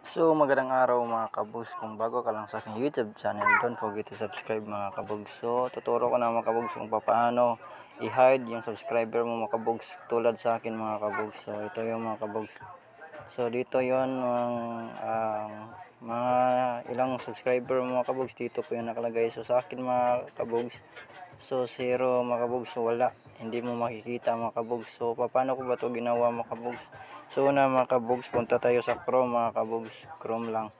So magandang araw mga kabugs. Kung bago ka lang sa aking YouTube channel, don't forget to subscribe mga kabugs. So tuturo ko na mga kabugs kung paano i-hide yung subscriber mo mga kabugs, tulad sa akin mga kabugs. So ito yung mga kabugs. So dito yon ang mga ilang subscriber mo mga kabugs, dito po yung nakalagay. So sa akin mga kabugs, so 0 mga kabugs, so wala, hindi mo makikita mga kabugs. So paano ko ba ito ginawa mga kabugs? So una mga kabugs, punta tayo sa Chrome mga kabugs, Chrome lang.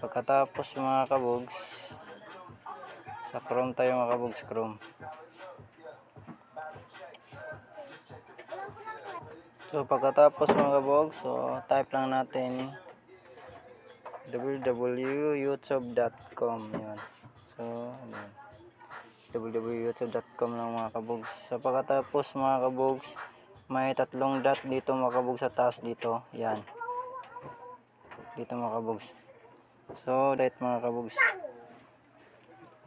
Pagkatapos mga kabugs, sa Chrome tayo mga kabugs, Chrome. So pagkatapos mga kabugs, so type lang natin www.youtube.com yun. So ayan, www.youtube.com lang mga kabugs. So pagkatapos mga kabugs, may tatlong dot dito mga kabugs sa taas dito, yan dito mga kabugs. So that mga kabugs,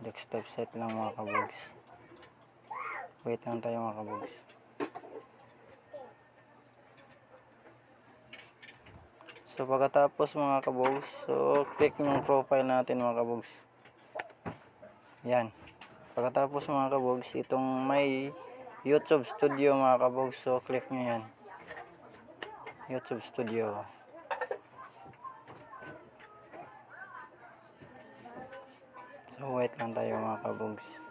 desktop set lang mga kabugs. Wait lang tayo mga kabugs. So pagkatapos mga kabugs, so click yung profile natin mga kabugs. Yan. Pagkatapos mga kabugs, itong may YouTube Studio mga kabugs, so click nyo yan. YouTube Studio. So wait lang tayo mga kabugs.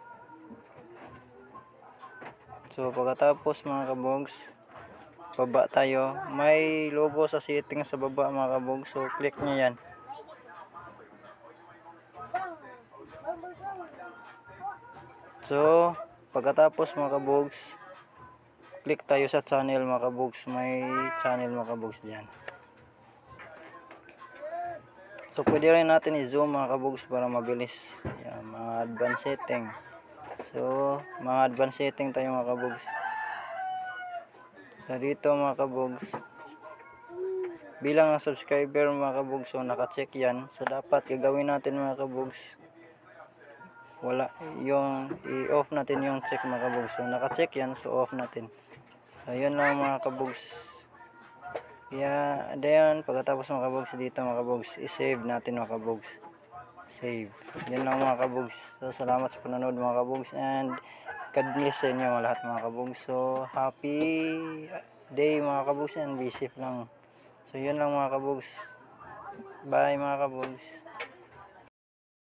So pagkatapos mga kabugs, baba tayo, may logo sa setting sa baba mga kabugs, so click nyo yan. So pagkatapos mga kabugs, click tayo sa channel mga kabugs, may channel mga kabugs dyan. So pwede rin natin i-zoom mga kabugs para mabilis. Yan, mga advanced setting. So mga advanced setting tayo mga kabugs. So dito mga kabugs, bilang ng subscriber mga kabugs, so naka-check yan. So dapat gagawin natin mga kabugs, wala yung i-off natin yung check mga kabugs. So naka-check yan, so off natin. So yun lang mga kabugs. Kaya ayan, pagkatapos mga kabugs, dito mga kabugs, i-save natin mga kabugs. Save. Yan lang mga kabugs. So salamat sa panonood mga kabugs, and God bless sa inyo lahat mga kabugs. So happy day mga kabugs, and be safe lang. So yun lang mga kabugs. Bye mga kabugs.